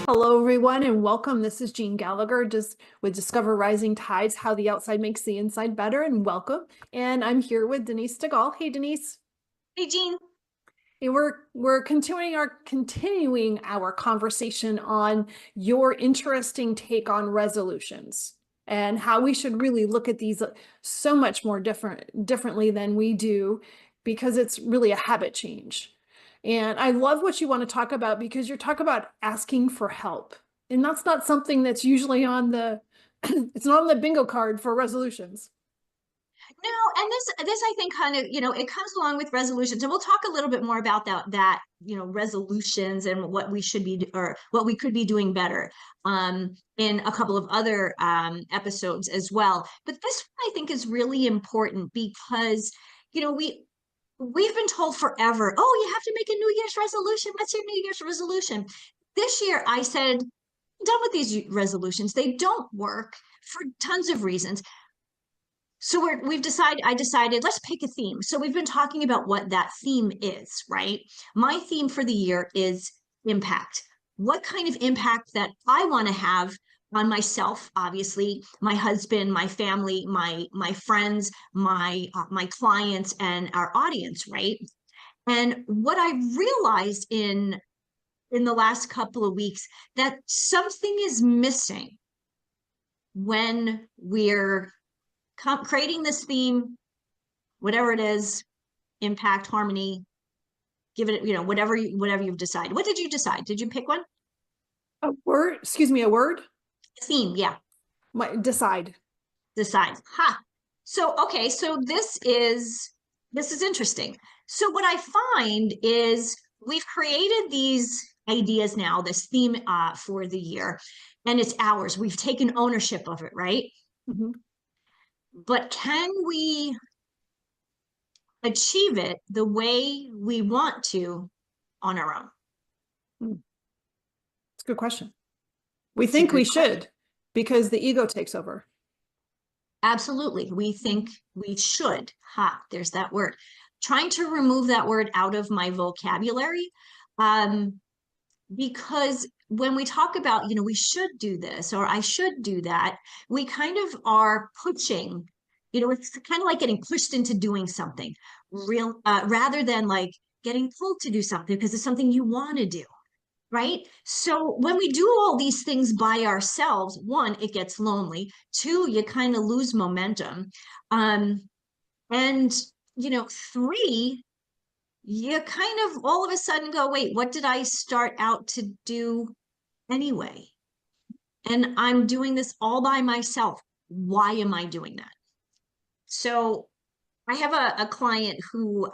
Hello, everyone, and welcome. This is Jeanne Gallagher, just with Discover Rising Tides, How the Outside Makes the Inside Better, and welcome. And I'm here with Denise DeGaulle. Hey, Denise. Hey, Jean. Hey, we're continuing our conversation on your interesting take on resolutions and how we should really look at these so much more differently than we do, because it's really a habit change. And I love what you want to talk about, because you're talking about asking for help. And that's not something that's usually on the, it's not on the bingo card for resolutions. No, and this I think kind of, it comes along with resolutions, and we'll talk a little bit more about that, resolutions and what we should be or what we could be doing better in a couple of other episodes as well. But this one I think is really important because, we've been told forever, oh, you have to make a New Year's resolution. What's your New Year's resolution? This year I said, I'm done with these resolutions. They don't work for tons of reasons. So I decided, let's pick a theme. So we've been talking about what that theme is, right? My theme for the year is impact. What kind of impact that I want to have on myself, obviously, my husband, my family, my friends, my clients, and our audience, right? And what I realized in the last couple of weeks, that something is missing when we're creating this theme, whatever it is, impact, harmony, give it, whatever you've decided. What did you decide? Did you pick one? A word, excuse me, a word? Theme, yeah. Decide. Decide. Ha. So, okay, so this is interesting. So what I find is we've created these ideas now, this theme for the year, and it's ours. We've taken ownership of it, right? Mm-hmm. But can we achieve it the way we want to on our own? It's a good question. We It's a think we good question. should, because the ego takes over. Absolutely. We think we should. Ha, there's that word. Trying to remove that word out of my vocabulary. Because when we talk about, we should do this or I should do that, we kind of are pushing, it's kind of like getting pushed into doing something rather than like getting told to do something because it's something you want to do. Right. So when we do all these things by ourselves, one, it gets lonely. Two, you kind of lose momentum. And, three, you kind of all of a sudden go, wait, what did I start out to do anyway? And I'm doing this all by myself. Why am I doing that? So I have a client who,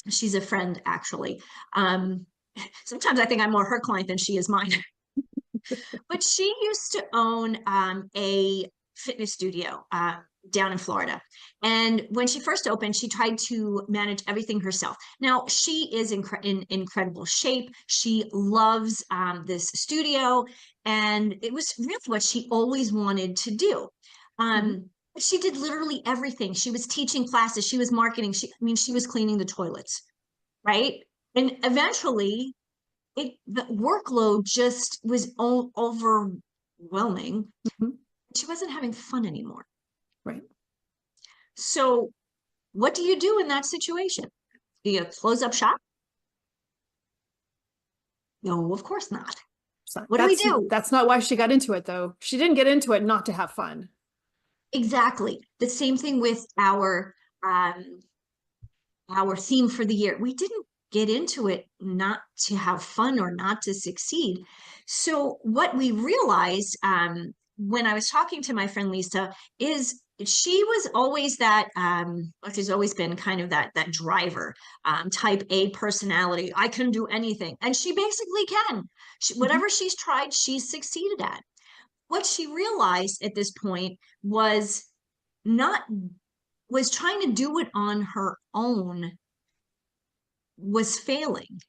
she's a friend actually. Sometimes I think I'm more her client than she is mine. But she used to own a fitness studio down in Florida. And when she first opened, she tried to manage everything herself. Now, she is in incredible shape. She loves this studio. And it was really what she always wanted to do. She did literally everything. She was teaching classes. She was marketing. She was cleaning the toilets, right? And eventually, the workload just was overwhelming. Mm-hmm. She wasn't having fun anymore. Right. So what do you do in that situation? Do you close up shop? No, of course not. So What do we do? that's not why she got into it, though. She didn't get into it not to have fun. Exactly. The same thing with our theme for the year. We didn't get into it not to have fun or not to succeed. So what we realized when I was talking to my friend Lisa is she was always that she's always been kind of that driver, type A personality. I can do anything, and she basically can. Whatever she's tried, she's succeeded at. What she realized at this point was not was trying to do it on her own was failing.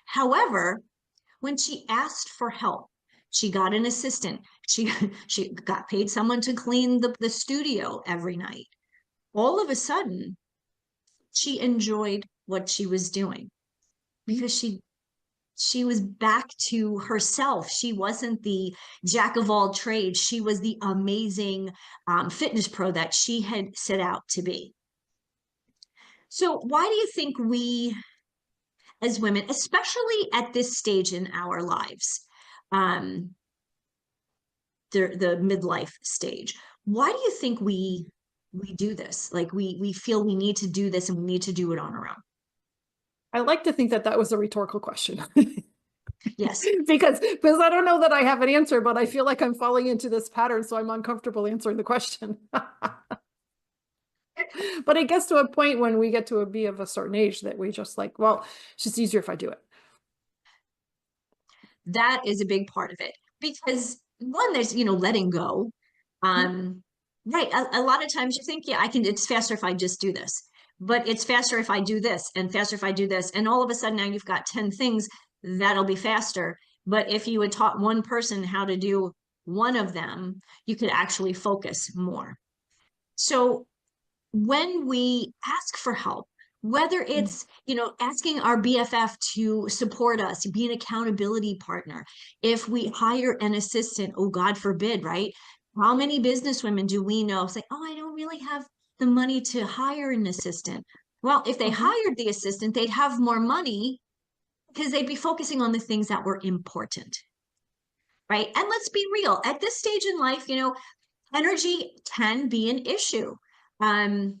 However, when she asked for help, she got an assistant. She got paid someone to clean the studio every night. All of a sudden, she enjoyed what she was doing because She was back to herself. She wasn't the jack of all trades. She was the amazing fitness pro that she had set out to be. So, why do you think we as women, especially at this stage in our lives, um, the midlife stage, why do you think we do this? Like we feel we need to do this and we need to do it on our own. I like to think that that was a rhetorical question. Yes. because I don't know that I have an answer, but I feel like I'm falling into this pattern, so I'm uncomfortable answering the question. But it gets to a point when we get to be of a certain age that we just like, well, it's just easier if I do it. That is a big part of it because one, there's, you know, letting go. Um, right. A lot of times you think, yeah, I can, it's faster if I just do this, but it's faster if I do this and faster if I do this. And all of a sudden now you've got 10 things that'll be faster. But if you had taught one person how to do one of them, you could actually focus more. So when we ask for help, whether it's, you know, asking our BFF to support us, be an accountability partner, if we hire an assistant, oh, God forbid, right? How many businesswomen do we know say, oh, I don't really have the money to hire an assistant? Well, if they hired the assistant, they'd have more money because they'd be focusing on the things that were important, right? And let's be real, at this stage in life, you know, energy can be an issue. Um,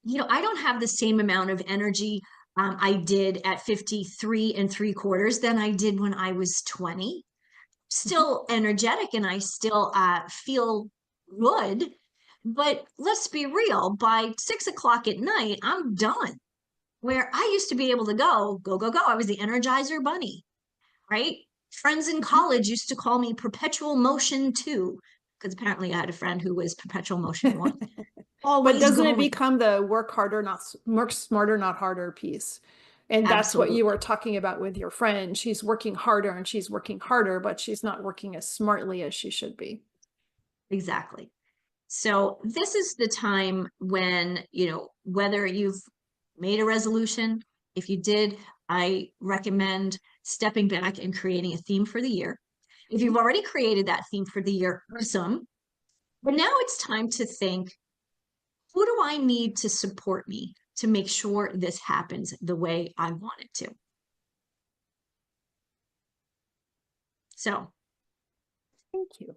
you know, I don't have the same amount of energy I did at 53 and 3/4 than I did when I was 20. Still energetic and I still feel good. But let's be real, by 6 o'clock at night, I'm done. Where I used to be able to go, go, go, go. I was the Energizer Bunny, right? Friends in college used to call me Perpetual Motion 2, because apparently I had a friend who was Perpetual Motion 1. But Always doesn't it going. become the work harder, not work smarter, not harder piece? And that's what you Absolutely. were talking about with your friend. She's working harder and she's working harder, but she's not working as smartly as she should be. Exactly. So this is the time when, you know, whether you've made a resolution, if you did, I recommend stepping back and creating a theme for the year. If you've already created that theme for the year, awesome. But now it's time to think, who do I need to support me to make sure this happens the way I want it to? So Thank you.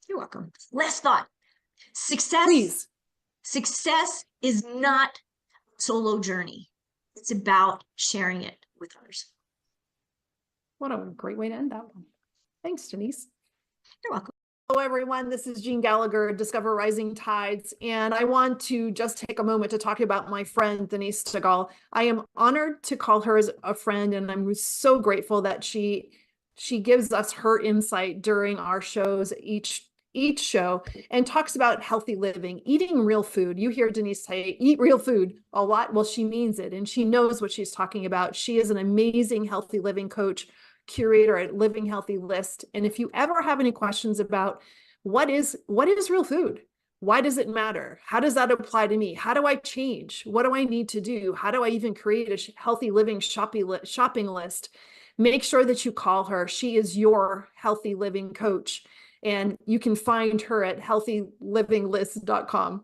you're welcome. Last thought. Success, Please. success is not a solo journey. It's about sharing it with others. What a great way to end that one. Thanks, Denise. You're welcome. Hello, everyone. This is Jeanne Gallagher, Discover Rising Tides, and I want to just take a moment to talk about my friend, Denise Stegall. I am honored to call her as a friend, and I'm so grateful that she gives us her insight during our shows each show and talks about healthy living, eating real food. You hear Denise say, eat real food a lot. Well, she means it, and she knows what she's talking about. She is an amazing healthy living coach, curator at Living Healthy List. And if you ever have any questions about what is real food, why does it matter? How does that apply to me? How do I change? What do I need to do? How do I even create a healthy living shopping list? Make sure that you call her. She is your healthy living coach. And you can find her at healthylivinglist.com.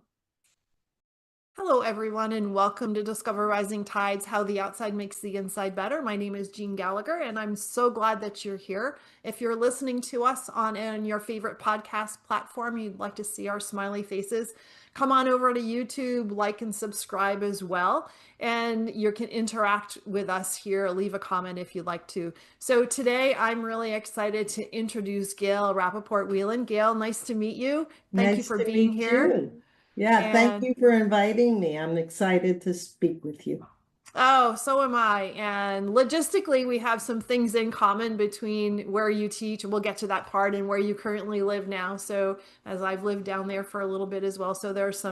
Hello, everyone, and welcome to Discover Rising Tides, How the Outside Makes the Inside Better. My name is Jeanne Gallagher, and I'm so glad that you're here. If you're listening to us on your favorite podcast platform, you'd like to see our smiley faces, come on over to YouTube, like and subscribe as well. And you can interact with us here, leave a comment if you'd like to. So today, I'm really excited to introduce Gail Rappaport-Weiland. Gail, nice to meet you. Thank you Nice for to being meet here. you. Yeah, thank And you for inviting me. I'm excited to speak with you. oh, so am I. And logistically, we have some things in common between where you teach, and we'll get to that part, and where you currently live now. So, as I've lived down there for a little bit as well, so there's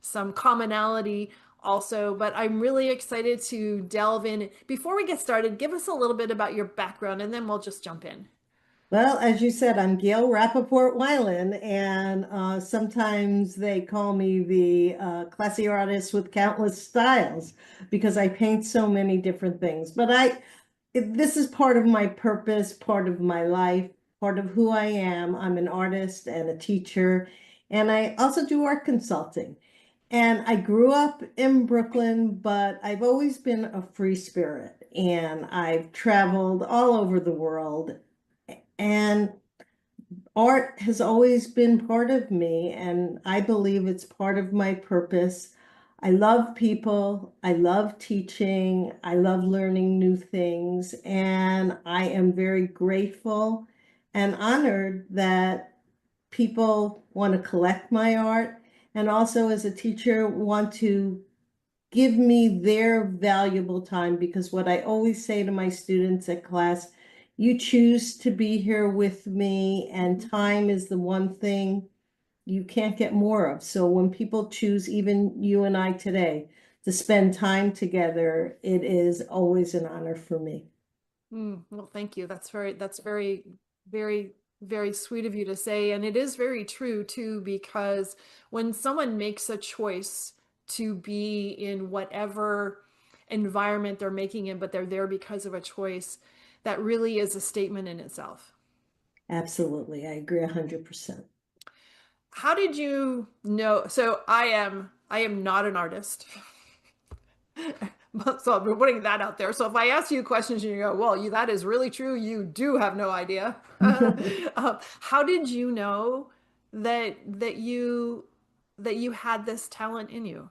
some commonality also. But I'm really excited to delve in. Before we get started, give us a little bit about your background, and then we'll just jump in. Well, as you said, I'm Gail Rappaport-Weiland, and sometimes they call me the classy artist with countless styles because I paint so many different things. But this is part of my purpose, part of my life, part of who I am. I'm an artist and a teacher, and I also do art consulting. And I grew up in Brooklyn, but I've always been a free spirit, and I've traveled all over the world. And art has always been part of me, and I believe it's part of my purpose. I love people, I love teaching, I love learning new things, and I am very grateful and honored that people want to collect my art, and also as a teacher want to give me their valuable time, because what I always say to my students at class, you choose to be here with me, and time is the one thing you can't get more of. So when people choose, even you and I today, to spend time together, it is always an honor for me. Well, thank you. That's very, very sweet of you to say. And it is very true too, because when someone makes a choice to be in whatever environment they're making it, but they're there because of a choice, that really is a statement in itself. Absolutely, I agree 100%. How did you know? So I am not an artist. So I'm putting that out there. So if I ask you questions and you go, well, that is really true, you do have no idea. How did you know that you had this talent in you?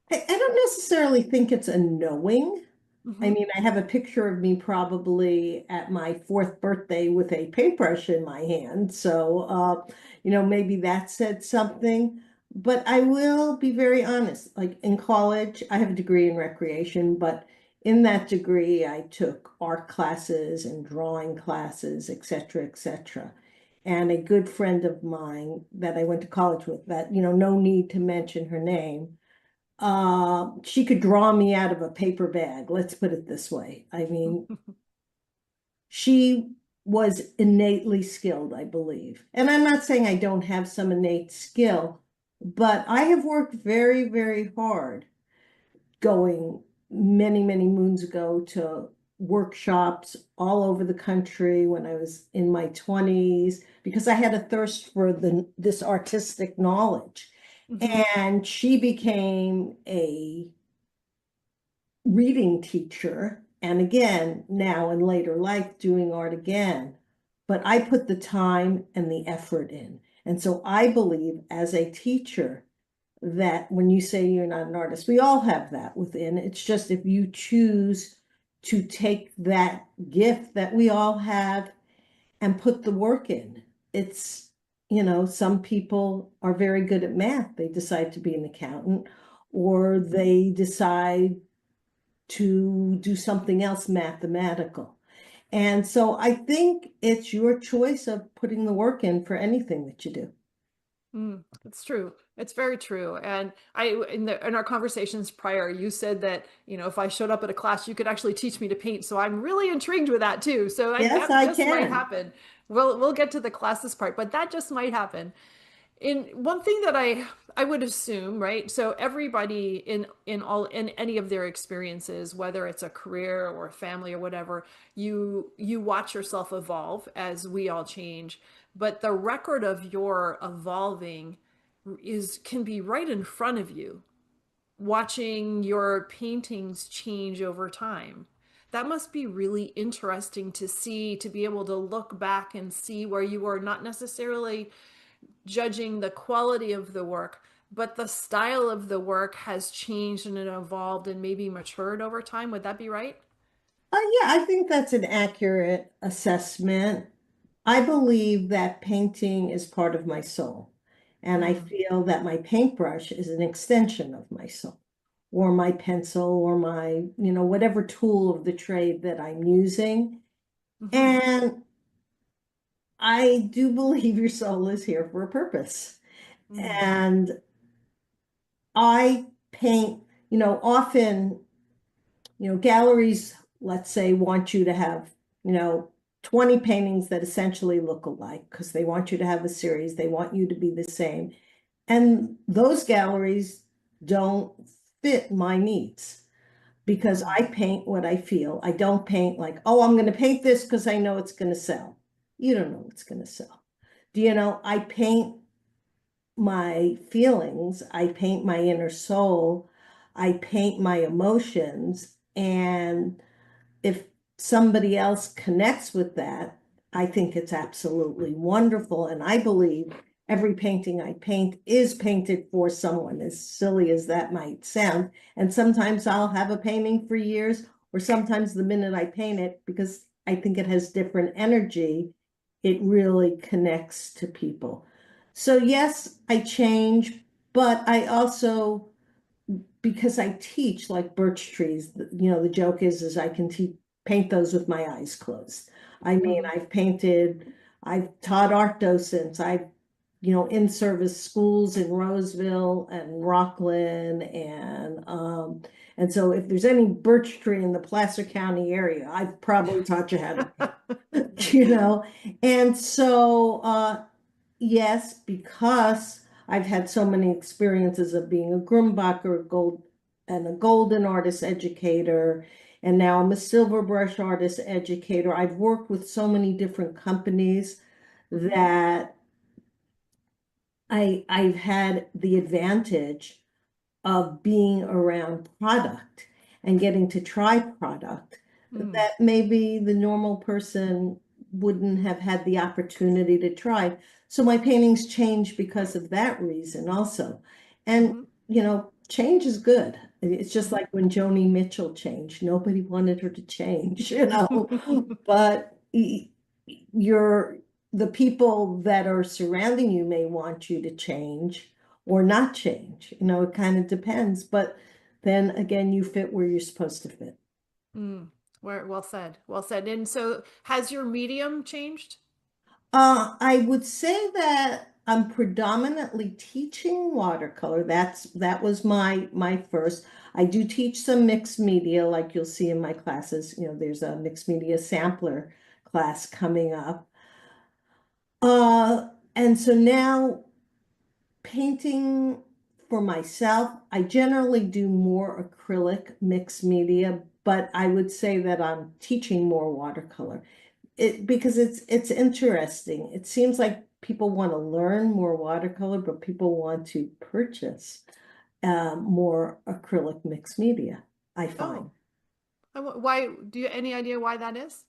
I don't necessarily think it's a knowing. I Hmm. mean, I have a picture of me probably at my fourth birthday with a paintbrush in my hand. So, maybe that said something. But I will be very honest. Like in college, I have a degree in recreation, but in that degree, I took art classes and drawing classes, et cetera, et cetera. And a good friend of mine that I went to college with, that, no need to mention her name, she could draw me out of a paper bag. Let's put it this way. I mean, she was innately skilled, I believe. And I'm not saying I don't have some innate skill, but I have worked very, very hard going many, many moons ago to workshops all over the country when I was in my 20s, because I had a thirst for this artistic knowledge. Hmm. And she became a reading teacher, and again, now in later life, doing art again. But I put the time and the effort in. And so I believe as a teacher that when you say you're not an artist, we all have that within. It's just if you choose to take that gift that we all have and put the work in. Some people are very good at math. They decide to be an accountant, or they decide to do something else mathematical. And so I think it's your choice of putting the work in for anything that you do. It's true. It's very true. And in our conversations prior, you said that, if I showed up at a class, you could actually teach me to paint. So I'm really intrigued with that too. So Yes, that I just might can. happen. We'll get to the classes part, but that just might happen. In one thing that I would assume, right? So everybody in any of their experiences, whether it's a career or a family or whatever, you watch yourself evolve as we all change. But the record of your evolving is can be right in front of you, watching your paintings change over time. That must be really interesting to see, to be able to look back and see where you are not necessarily judging the quality of the work, but the style of the work has changed and evolved and maybe matured over time. Would that be right? Yeah, I think that's an accurate assessment. I believe that painting is part of my soul. And I Mm. feel that my paintbrush is an extension of my soul, or my pencil, or my, whatever tool of the trade that I'm using. Hmm. And I do believe your soul is here for a purpose. Mm. And I paint, often, galleries, let's say, want you to have, you know, 20 paintings that essentially look alike because they want you to have a series. They want you to be the same. And those galleries don't fit my needs. because I paint what I feel. I don't paint like, oh, I'm going to paint this because I know it's going to sell. You don't know what's going to sell. Do you know? I paint my feelings. I paint my inner soul. I paint my emotions. And if somebody else connects with that, I think it's absolutely wonderful. And I believe every painting I paint is painted for someone, as silly as that might sound. And sometimes I'll have a painting for years, or sometimes the minute I paint it, because I think it has different energy, it really connects to people. So yes, I change, but I also, because I teach like birch trees, the joke is I can paint those with my eyes closed. I mean, I've taught art docents, I've, in-service schools in Roseville and Rockland, and so if there's any birch tree in the Placer County area, I've probably taught you how to paint, and so, yes, because I've had so many experiences of being a Grumbacher and a golden artist educator, and now I'm a silver brush artist educator. I've worked with so many different companies that I've had the advantage of being around product and getting to try product that maybe the normal person wouldn't have had the opportunity to try. So my paintings change because of that reason also. And, change is good. It's just like when Joni Mitchell changed. Nobody wanted her to change, but you're the people that are surrounding you may want you to change or not change. It kind of depends. But then again, you fit where you're supposed to fit. Well said. Well said. And so has your medium changed? I would say that I'm predominantly teaching watercolor. That was my first. I do teach some mixed media, like you'll see in my classes. There's a mixed media sampler class coming up. And so now painting for myself, I generally do more acrylic mixed media, but I would say that I'm teaching more watercolor. Because it's interesting. It seems like people want to learn more watercolor, but people want to purchase more acrylic mixed media, I find. Why, do you any idea why that is?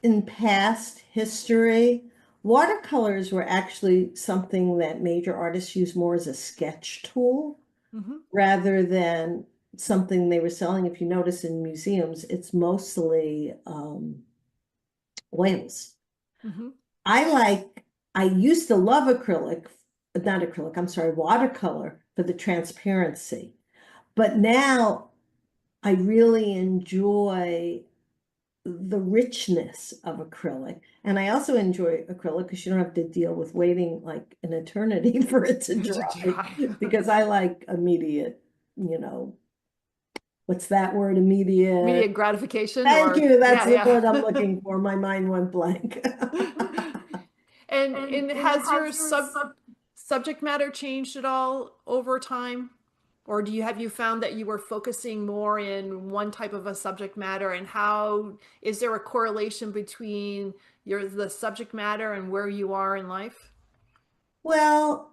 In past history, watercolors were actually something that major artists used more as a sketch tool rather than something they were selling. If you notice in museums, it's mostly oils. I used to love watercolor for the transparency. But now I really enjoy the richness of acrylic. And I also enjoy acrylic because you don't have to deal with waiting like an eternity for it to dry. Because I like immediate, what's that word? Immediate gratification. Thank you. That's the word I'm looking for. My mind went blank. And has your subject matter changed at all over time? Or have you found that you were focusing more in one type of a subject matter, and how is there a correlation between the subject matter and where you are in life? Well,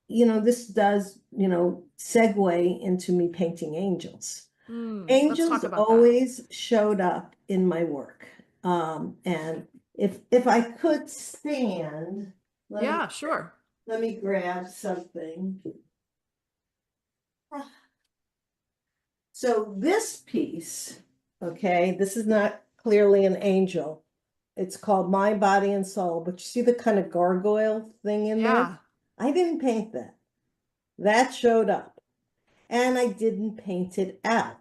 this does, segue into me painting angels. Let's talk Angels about that. always showed up in my work. And if I could stand, Sure. let me grab something. So this piece, okay, this is not clearly an angel. It's called My Body and Soul, but you see the kind of gargoyle thing in there? I didn't paint that. That showed up, and I didn't paint it out.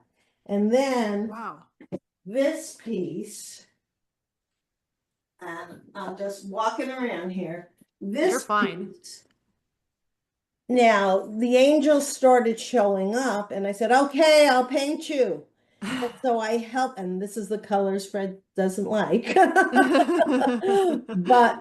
And then this piece, and I'm just walking around here. You're fine. Now, the angels started showing up, and I said, okay, I'll paint you. And so I helped, and this is the colors Fred doesn't like. But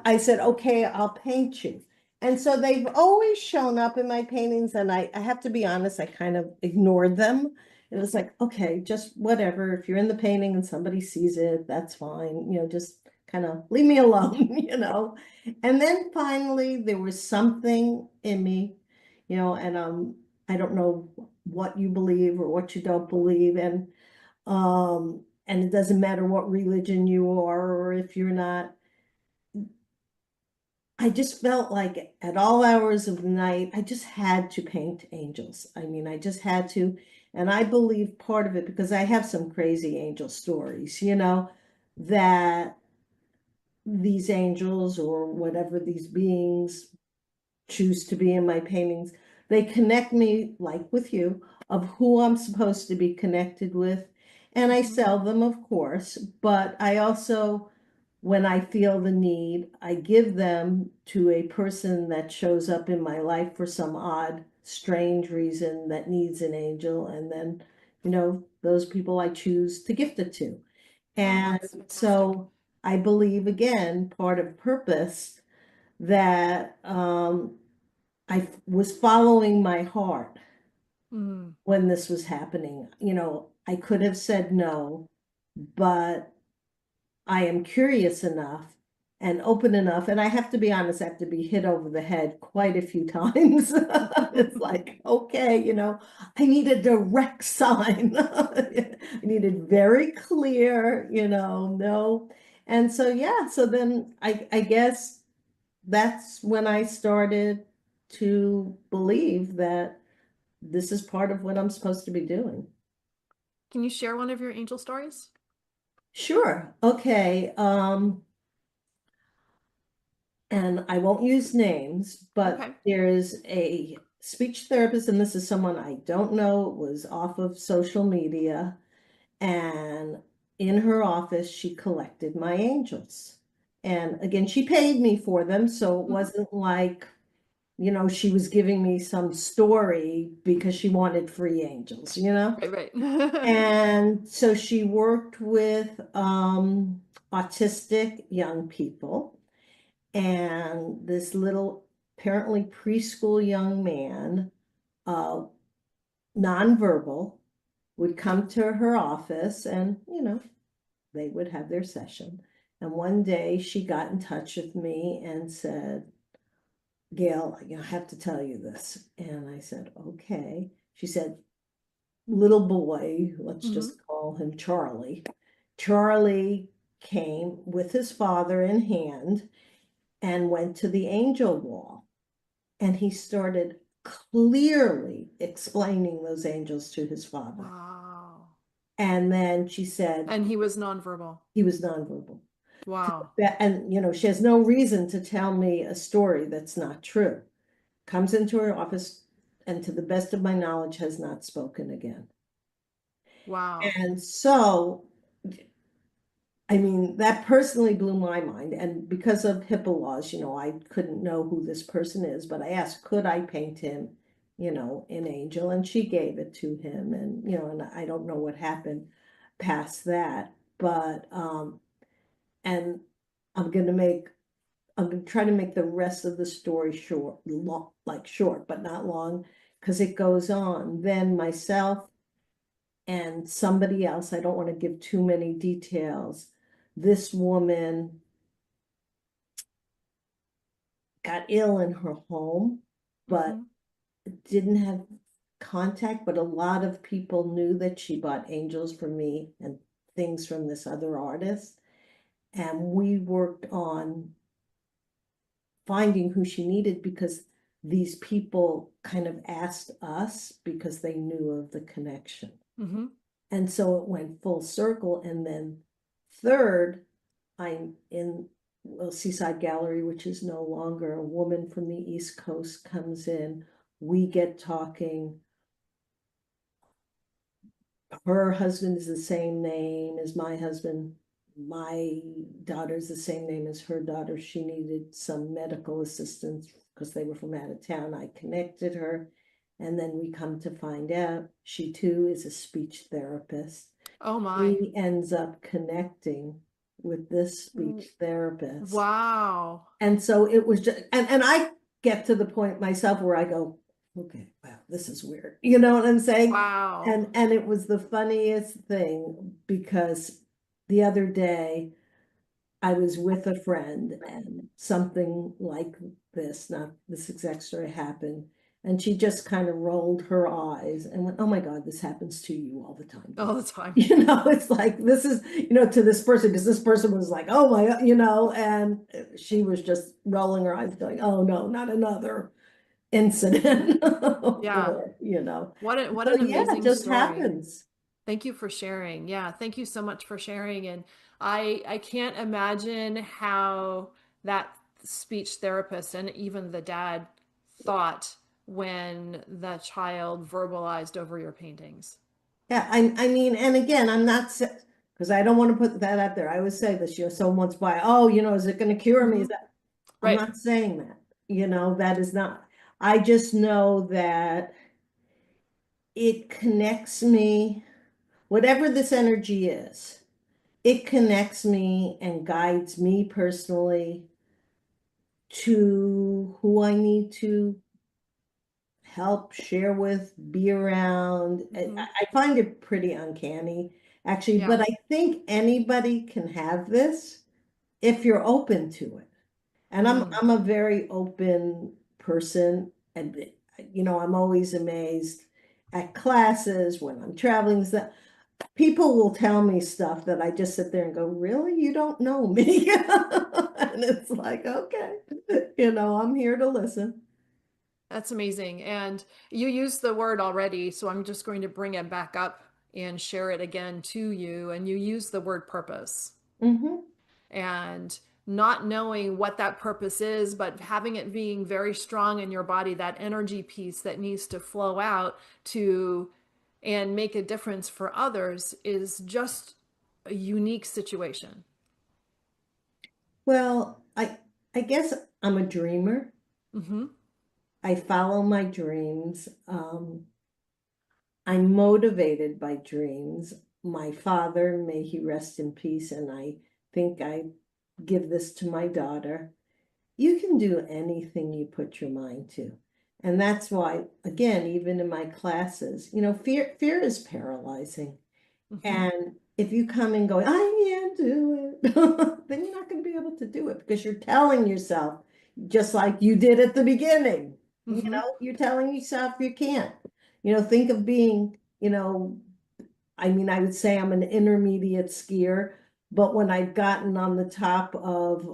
I said, okay, I'll paint you. And so they've always shown up in my paintings, and I have to be honest, I kind of ignored them. It was like, okay, just whatever. If you're in the painting and somebody sees it, that's fine. Just kind of leave me alone. And then finally there was something in me, and I don't know what you believe or what you don't believe, and it doesn't matter what religion you are or if you're not. I just felt like at all hours of the night, I just had to paint angels. I mean, I just had to. And I believe part of it, because I have some crazy angel stories, that these angels or whatever these beings choose to be in my paintings, they connect me, like with you, of who I'm supposed to be connected with. And I sell them, of course, but I also, when I feel the need, I give them to a person that shows up in my life for some odd, strange reason that needs an angel. And then, those people I choose to gift it to. And that's fantastic. so I believe, again, part of purpose, that I was following my heart Mm. when this was happening. I could have said no, but I am curious enough and open enough. And I have to be honest, I have to be hit over the head quite a few times. It's like, okay, I need a direct sign. I need it very clear, no. And so, yeah, so then I guess that's when I started to believe that this is part of what I'm supposed to be doing. Can you share one of your angel stories? Sure. Okay. And I won't use names, but Okay. there's a speech therapist, and this is someone I don't know, it was off of social media, and in her office, she collected my angels. And again, she paid me for them, so it wasn't like, she was giving me some story because she wanted free angels. Right. And so she worked with autistic young people, and this little, apparently preschool young man, uh, nonverbal, would come to her office, and they would have their session. And one day she got in touch with me and said, Gail, I have to tell you this. And I said, okay. She said, little boy, let's just call him Charlie. Charlie came with his father in hand and went to the angel wall. And he started clearly explaining those angels to his father. Wow. And then she said, And he was nonverbal. he was nonverbal. Wow. And, she has no reason to tell me a story that's not true. Comes into her office, and to the best of my knowledge, has not spoken again. Wow. And so, I mean, that personally blew my mind. And because of HIPAA laws, I couldn't know who this person is, but I asked, could I paint him, in angel? And she gave it to him. And, and I don't know what happened past that, but, and I'm going to try to make the rest of the story short, long, like short, but not long, because it goes on. Then myself and somebody else, I don't want to give too many details. This woman got ill in her home, but didn't have contact, but a lot of people knew that she bought angels for me and things from this other artist. And we worked on finding who she needed, because these people kind of asked us because they knew of the connection. And so it went full circle. And then third, I'm in Seaside Gallery, which is no longer. A woman from the East Coast comes in. We get talking. Her husband is the same name as my husband. My daughter's the same name as her daughter. She needed some medical assistance because they were from out of town. I connected her. And then we come to find out she too is a speech therapist. Oh my. He ends up connecting with this speech therapist. Wow. And so it was just, and I get to the point myself where I go, okay, wow, this is weird. You know what I'm saying? Wow. And it was the funniest thing because the other day I was with a friend and something like this, not this exact story happened. And she just kind of rolled her eyes and went, oh my God, this happens to you all the time. All the time. It's like, this is, to this person, because this person was like, oh my, and she was just rolling her eyes going, oh no, not another incident. Yeah. What So an yeah, it amazing just story. happens. Thank you for sharing. Yeah, thank you so much for sharing. And I can't imagine how that speech therapist and even the dad thought when the child verbalized over your paintings. Yeah, I mean, and again, I'm not because I don't want to put that out there. I always say this, someone wants by, oh, is it going to cure me? Is that I'm Right. not saying that, that is not. I just know that it connects me, whatever this energy is, it connects me and guides me personally to who I need to help, share with, be around. I find it pretty uncanny, actually, Yeah. but I think anybody can have this if you're open to it. And I'm a very open person, and I'm always amazed at classes when I'm traveling. That people will tell me stuff that I just sit there and go, really? You don't know me? And it's like, okay, I'm here to listen. That's amazing. And you used the word already, so I'm just going to bring it back up and share it again to you. And you used the word purpose. Mm-hmm. And not knowing what that purpose is, but having it being very strong in your body, that energy piece that needs to flow out to and make a difference for others is just a unique situation. Well, I guess I'm a dreamer. Mm-hmm. I follow my dreams. I'm motivated by dreams. My father, may he rest in peace, and I think I give this to my daughter. You can do anything you put your mind to. And that's why, again, even in my classes, fear is paralyzing. Mm-hmm. And if you come and go, I can't do it, then you're not going to be able to do it because you're telling yourself, just like you did at the beginning, Mm-hmm. you're telling yourself you can't. Think of being, I mean, I would say I'm an intermediate skier, but when I've gotten on the top of,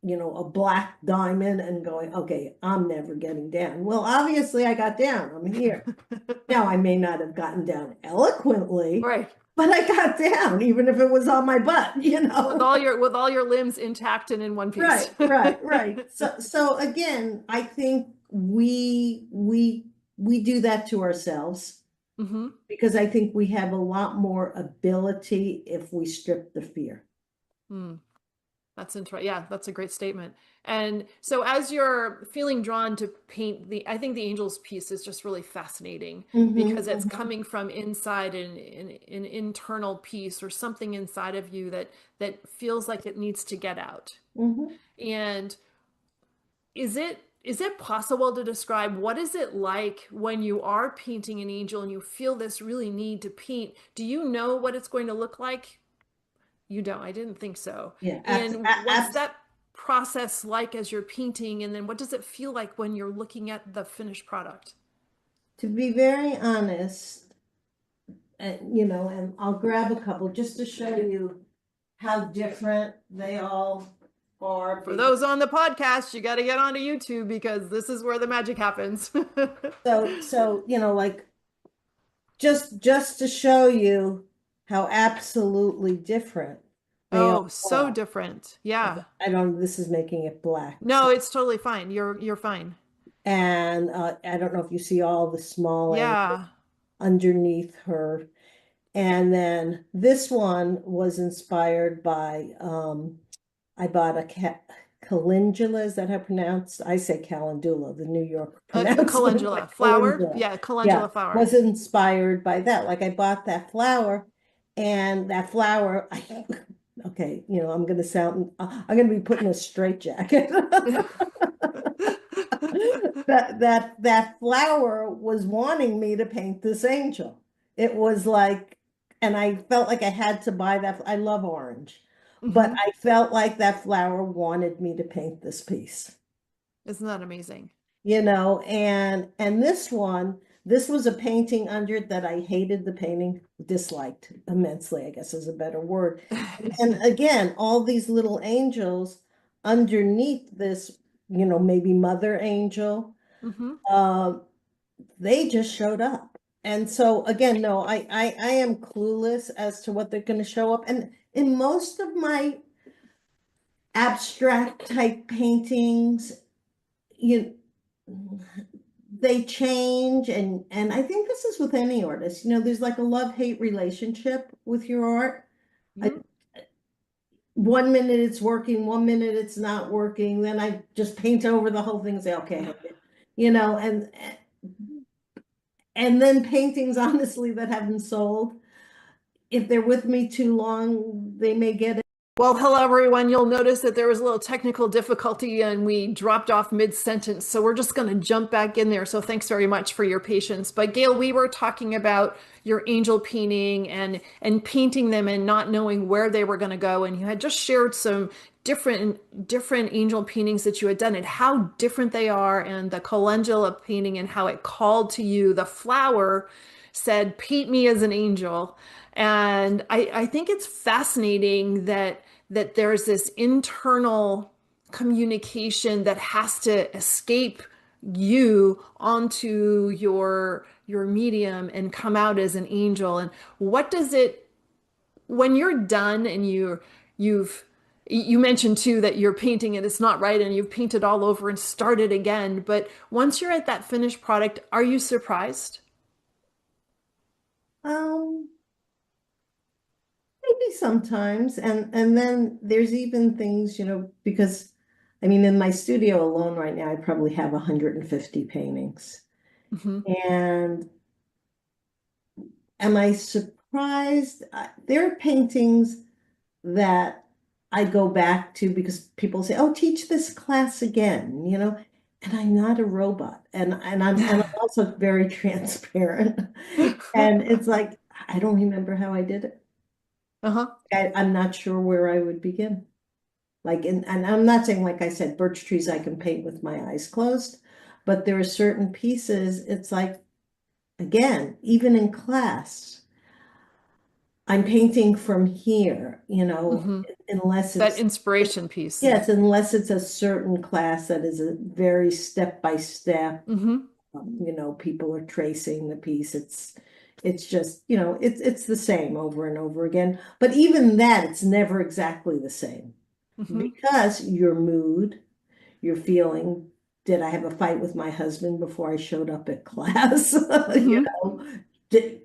a black diamond and going, okay, I'm never getting down. Well, obviously I got down. I'm here. Now, I may not have gotten down eloquently, Right. but I got down, even if it was on my butt, With all your limbs intact and in one piece. Right. So again, I think we do that to ourselves Mm-hmm. because I think we have a lot more ability if we strip the fear. Mm. That's interesting. Yeah, that's a great statement. And so as you're feeling drawn to paint I think the angels piece is just really fascinating because it's coming from inside an internal piece or something inside of you that feels like it needs to get out. Mhm. And is it possible to describe what is it like when you are painting an angel and you feel this really need to paint? Do you know what it's going to look like? You don't. I didn't think so. Yeah, And what's that process like as you're painting? And then what does it feel like when you're looking at the finished product? to be very honest, and I'll grab a couple just to show you how different they all are. For those on the podcast, you got to get onto YouTube because this is where the magic happens. So, like just to show you how absolutely different they Oh, all so are. different. Yeah. I don't, this is making it black. No, it's totally fine. You're fine. And I don't know if you see all the small angles Yeah. underneath her. And then this one was inspired by, I bought a calendula, is that how pronounced? I say calendula, the New York A pronouncement, calendula but flower. calendula. Yeah, Yeah, calendula flower. was inspired by that. Like I bought that flower, and that flower, okay, I'm gonna be put in a straitjacket. that flower was wanting me to paint this angel. It was like, and I felt like I had to buy that. I love orange, but Mhm. I felt like that flower wanted me to paint this piece, Isn't that amazing? and this was a painting under it that I hated the painting, disliked immensely, I guess is a better word. And again, all these little angels underneath this, maybe mother angel, Hmm. uh, they just showed up. And so again, no, I am clueless as to what they're going to show up. And in most of my abstract type paintings, you they change, and I think this is with any artist. There's like a love-hate relationship with your art. I, Hmm. 1 minute it's working, 1 minute it's not working, then I just paint over the whole thing and say, okay, I hate it. And then paintings, honestly, that haven't sold, if they're with me too long, they may get it. Well, hello, everyone. You'll notice that there was a little technical difficulty and we dropped off mid-sentence. So we're just going to jump back in there. So thanks very much for your patience. But Gail, we were talking about your angel painting and painting them and not knowing where they were going to go. And you had just shared some different angel paintings that you had done and how different they are, and the calendula painting and how it called to you. The flower said, paint me as an angel. And I think it's fascinating that there's this internal communication that has to escape you onto your medium and come out as an angel. And what does it, when you're done and you mentioned too that you're painting and it's not right and you've painted all over and started again, but once you're at that finished product, are you surprised? Um, Maybe sometimes, and then there's even things, because I mean, in my studio alone right now, I probably have 150 paintings. Hmm. And am I surprised? There are paintings that I go back to because people say, "Oh, teach this class again," and I'm not a robot, and I'm also very transparent, and it's like I don't remember how I did it. Uh-huh. I'm not sure where I would begin. Like, and I'm not saying, like I said, birch trees I can paint with my eyes closed, but there are certain pieces, it's like, again, even in class, I'm painting from here, Hmm. unless That it's, inspiration piece. yes, unless it's a certain class that is a very step by step, Hmm. people are tracing the piece. It's just, it's the same over and over again. But even that, it's never exactly the same Hmm. because your mood, your feeling, did I have a fight with my husband before I showed up at class? Hmm. Did,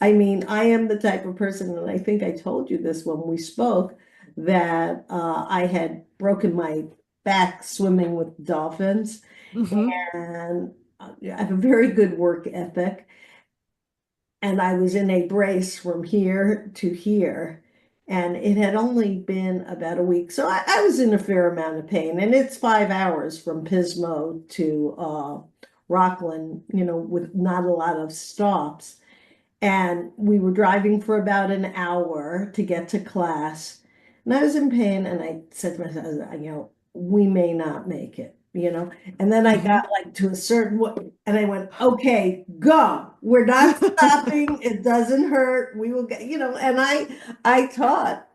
I mean, I am the type of person, and I think I told you this when we spoke, that I had broken my back swimming with dolphins, Hmm. and I have a very good work ethic. And I was in a brace from here to here. And it had only been about a week. So I was in a fair amount of pain. And it's 5 hours from Pismo to Rockland, with not a lot of stops. And we were driving for about an hour to get to class. And I was in pain. And I said to myself, we may not make it. And then I Hmm. got like to a certain way, and I went, okay, go. We're not stopping. It doesn't hurt. We will get, and I taught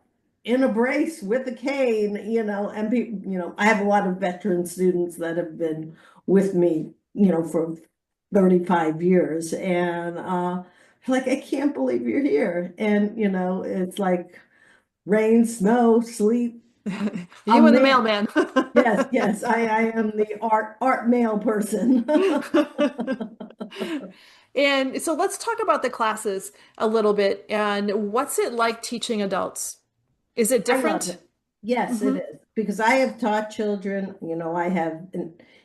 in a brace with a cane, and I have a lot of veteran students that have been with me, for 35 years. And like, I can't believe you're here. And it's like rain, snow, sleet. You I'm and the there. mailman. Yes, yes, I am the art mail person. And so let's talk about the classes a little bit. And what's it like teaching adults? Is it I love different? it. Yes, it Hmm. is, because I have taught children, I have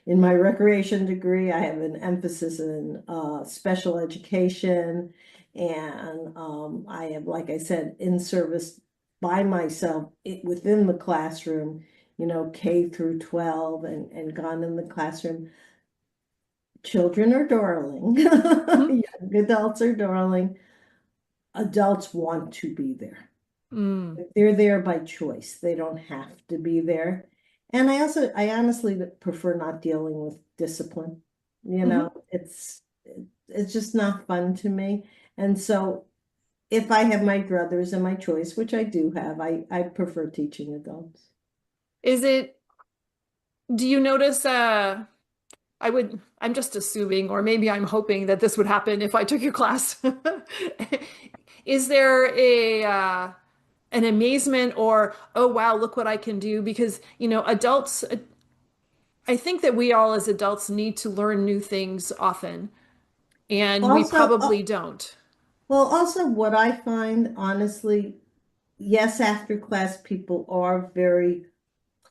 in my recreation degree, I have an emphasis in special education. And I have, like I said, in service by myself within the classroom K through 12 and gone in the classroom. Children are darling. Mhm. Young adults are darling. Adults want to be there. Mm. They're there by choice. They don't have to be there. And I honestly prefer not dealing with discipline. Mhm. It's just not fun to me. And so if I have my druthers and my choice, which I do have, I prefer teaching adults. Is it, do you notice, I'm just assuming, or maybe I'm hoping that this would happen if I took your class. Is there an amazement or, oh wow, look what I can do? Because, adults, I think that we all as adults need to learn new things often, and we Also, probably don't. well, also what I find, honestly, yes, after class, people are very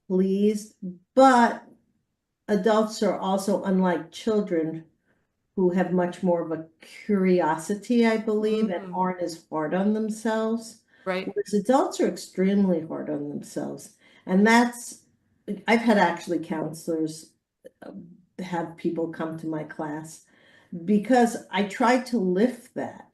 pleased, but adults are also, unlike children, who have much more of a curiosity, I believe, and Mm, aren't as hard on themselves. right. Whereas adults are extremely hard on themselves. And I've had actually counselors have people come to my class because I try to lift that.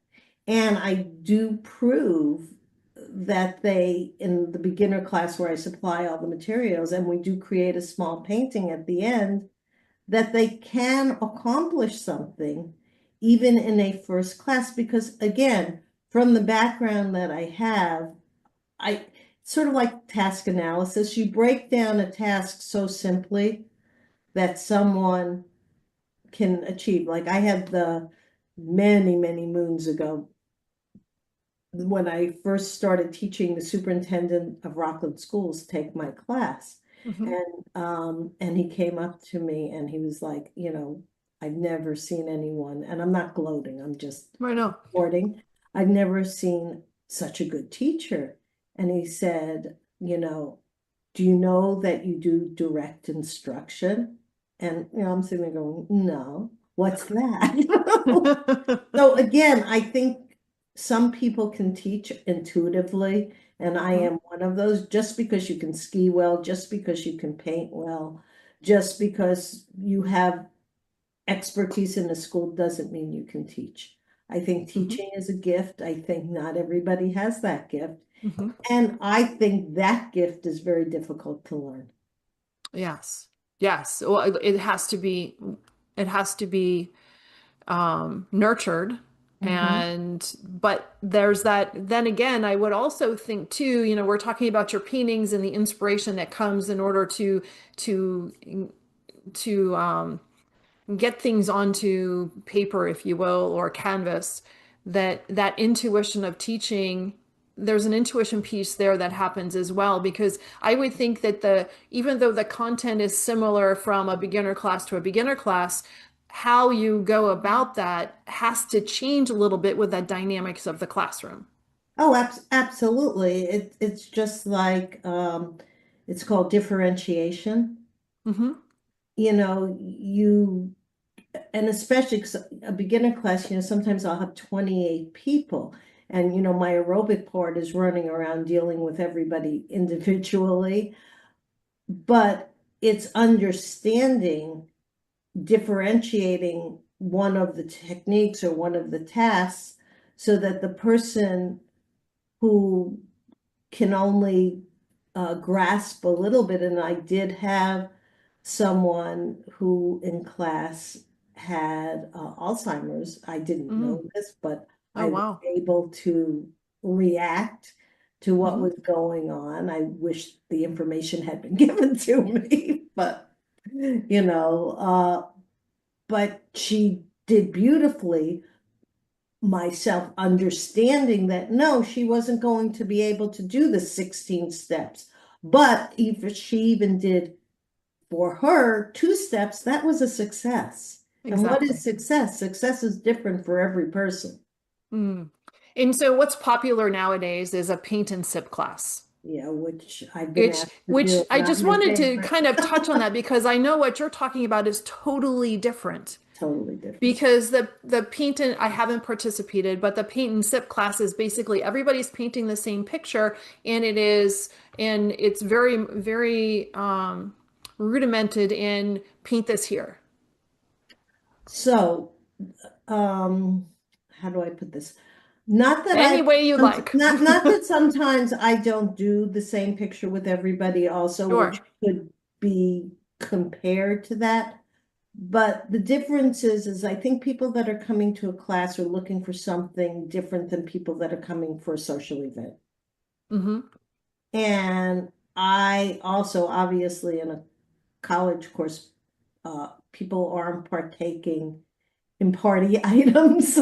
And I do prove that in the beginner class where I supply all the materials and we do create a small painting at the end, that they can accomplish something even in a first class. Because again, from the background that I have, I sort of like task analysis. You break down a task so simply that someone can achieve. Like I had the many, many moons ago when I first started teaching, the superintendent of Rockland Schools take my class. Hmm. And he came up to me and he was like, I've never seen anyone, and I'm not gloating, I'm just Right now. reporting. I've never seen such a good teacher. And he said, do you know that you do direct instruction? And I'm sitting there going, no, what's that? So again, I think some people can teach intuitively, and I Mhm. am one of those. Just because you can ski well, just because you can paint well, just because you have expertise in a school doesn't mean you can teach. I think Mhm. teaching is a gift. I think not everybody has that gift. Mhm. And I think that gift is very difficult to learn. Yes. Yes. Well, it has to be nurtured. Mhm. But there's that, then again, I would also think too, we're talking about your paintings and the inspiration that comes in order to, to get things onto paper, if you will, or canvas, that intuition of teaching, there's an intuition piece there that happens as well, because I would think that even though the content is similar from a beginner class to a beginner class, how you go about that has to change a little bit with the dynamics of the classroom. Oh, absolutely. It's just like it's called differentiation. Hmm. You and especially 'cause a beginner class, sometimes I'll have 28 people. And my aerobic part is running around dealing with everybody individually, but it's understanding, differentiating one of the techniques or one of the tasks so that the person who can only grasp a little bit. And I did have someone who in class had Alzheimer's. I didn't Mm. know this, but Oh, I was wow. able to react to what Hmm. was going on. I wish the information had been given to me, but she did beautifully, myself understanding that no, she wasn't going to be able to do the 16 steps. But if she even did for her 2 steps, that was a success. And what is Exactly. success? Success is different for every person. Mm. And so what's popular nowadays is a paint and sip class. Which I've been Which, asked to which do. I Not just my wanted to favorite. kind of touch on that because I know what you're talking about is totally different. totally different. Because the paint and I haven't participated, but the paint and sip class is basically everybody's painting the same picture, and it's very rudimented in paint this here. So, um, how do I put this? Not that Any way you like. not that sometimes I don't do the same picture with everybody also, which Sure. could be compared to that. But the difference is I think people that are coming to a class are looking for something different than people that are coming for a social event. Hmm. And I also, obviously, in a college course, people aren't partaking in party items,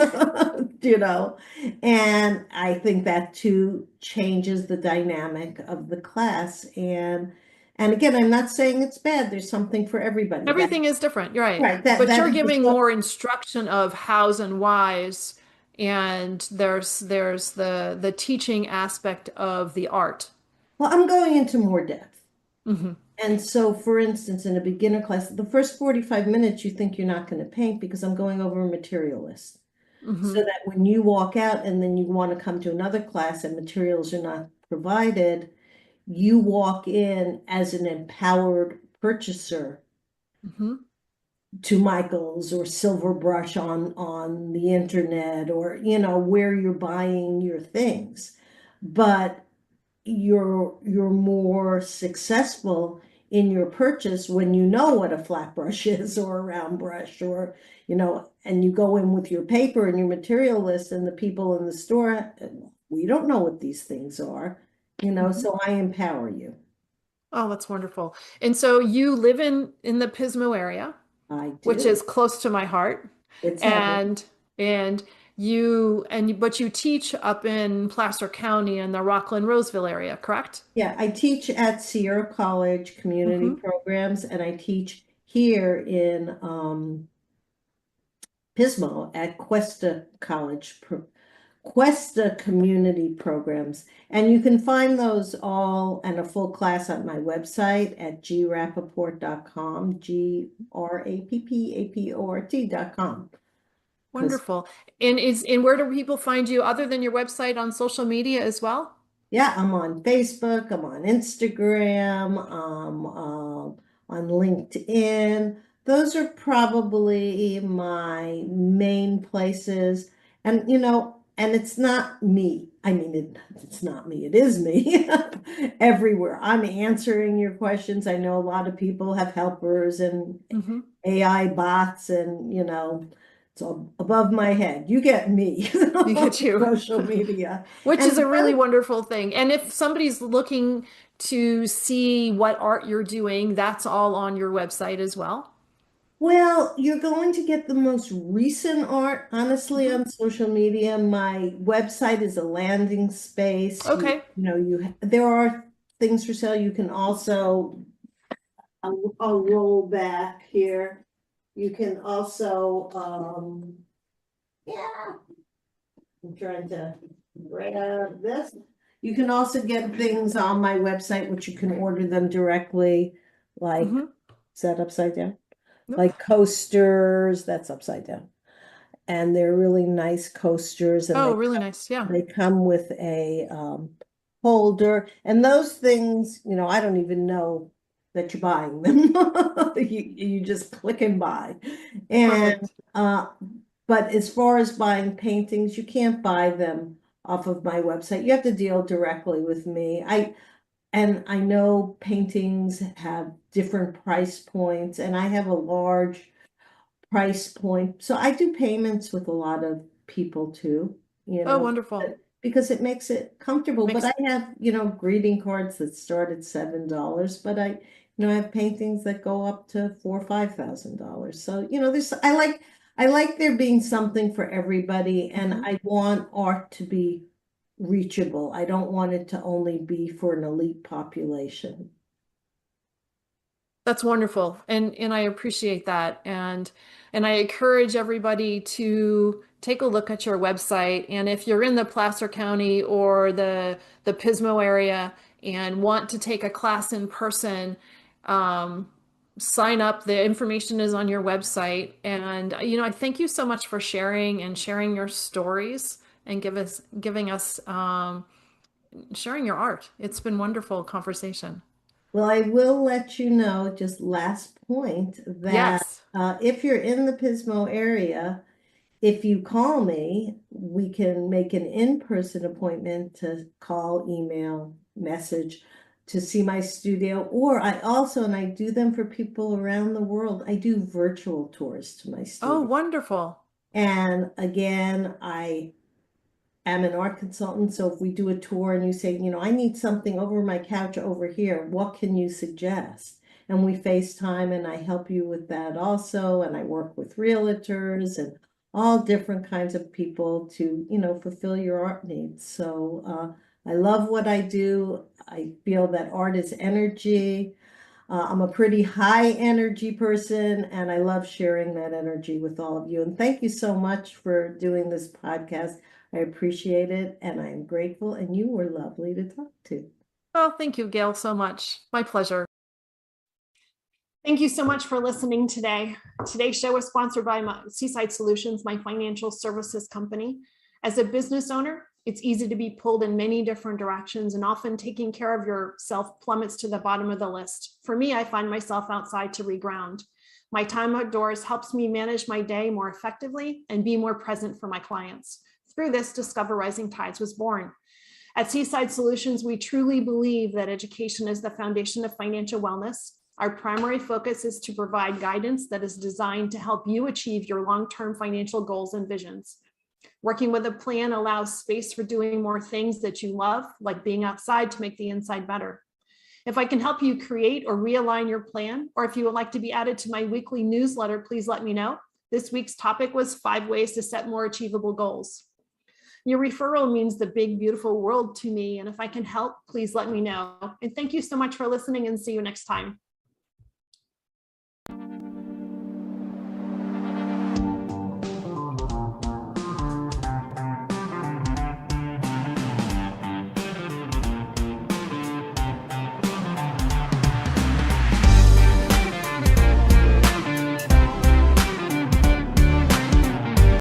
you know, and I think that too changes the dynamic of the class. And again, I'm not saying it's bad. There's something for everybody. That Everything is different. You're right. right. That But that you're is giving what. more instruction of hows and whys, and there's the teaching aspect of the art. Well, I'm going into more depth. Hmm. And so, for instance, in a beginner class, the first 45 minutes, you think you're not going to paint because I'm going over a material list. So Hmm. that when you walk out and then you want to come to another class and materials are not provided, you walk in as an empowered purchaser Hmm. to Michael's or Silverbrush on the internet, or where you're buying your things. But you're more successful in your purchase when you know what a flat brush is or a round brush, or and you go in with your paper and your material list, and the people in the store, we don't know what these things are, Hmm. so I empower you. Oh, that's wonderful. And so you live in the Pismo area, I which do. is close to my heart. It's heaven. And but you teach up in Placer County in the Rockland Roseville area, correct? Yeah, I teach at Sierra College community Hmm. programs, and I teach here in Pismo at Cuesta Community Programs. And you can find those all and a full class on my website at grappaport.com, grappaport.com. Because Wonderful. And where do people find you other than your website on social media as well? yeah, I'm on Facebook, I'm on Instagram, on LinkedIn. Those are probably my main places. And and it's not me. I mean, it's not me, it is me everywhere. I'm answering your questions. I know a lot of people have helpers and Hmm. AI bots, and it's all above my head. You get me You on get you. social media. Which is And a really wonderful thing. And if somebody's looking to see what art you're doing, that's all on your website as well. well, you're going to get the most recent art, honestly, Hmm. on social media. My website is a landing space. Okay. There are things for sale. You can also, I'll roll back here. You can also, yeah, I'm trying to grab this. You can also get things on my website, which you can order them directly, like, Hmm. is that upside down? Nope. Like coasters, that's upside down. And they're really nice coasters, and Oh, they really nice. Yeah. they come with a holder, and those things, I don't even know that you're buying them. You just click and buy. And Perfect. but as far as buying paintings, you can't buy them off of my website. You have to deal directly with me. I know paintings have different price points, and I have a large price point. So I do payments with a lot of people too, Oh, wonderful. because it makes it comfortable. But Makes I have, greeting cards that start at $7, but I have paintings that go up to $4,000 or $5,000. So, I like there being something for everybody, and Mhm. I want art to be reachable. I don't want it to only be for an elite population. That's wonderful. And I appreciate that. And I encourage everybody to take a look at your website. And if you're in the Placer County or the Pismo area and want to take a class in person, um, sign up. The information is on your website. And, I thank you so much for sharing your stories and giving us, sharing your art. It's been wonderful conversation. Well, I will let you know, just last point, that Yes. if you're in the Pismo area, if you call me, we can make an in-person appointment to call, email, message to see my studio. Or and I do them for people around the world, I do virtual tours to my Oh, studio. wonderful. And again, I am an art consultant. So if we do a tour and you say, I need something over my couch over here, what can you suggest? And we FaceTime and I help you with that also. And I work with realtors and all different kinds of people to, fulfill your art needs. So I love what I do. I feel that art is energy. I'm a pretty high energy person and I love sharing that energy with all of you. And thank you so much for doing this podcast. I appreciate it and I'm grateful, and you were lovely to talk to. Oh, thank you, Gail, so much. My pleasure. Thank you so much for listening today. Today's show is sponsored by Seaside Solutions, my financial services company. As a business owner, it's easy to be pulled in many different directions, and often taking care of yourself plummets to the bottom of the list. For me, I find myself outside to reground. My time outdoors helps me manage my day more effectively and be more present for my clients. Through this, Discover Rising Tides was born. At Seaside Solutions, we truly believe that education is the foundation of financial wellness. Our primary focus is to provide guidance that is designed to help you achieve your long-term financial goals and visions. Working with a plan allows space for doing more things that you love, like being outside to make the inside better. If I can help you create or realign your plan, or if you would like to be added to my weekly newsletter, please let me know. This week's topic was 5 ways to set more achievable goals. Your referral means the big, beautiful world to me. And if I can help, please let me know. And thank you so much for listening, and see you next time.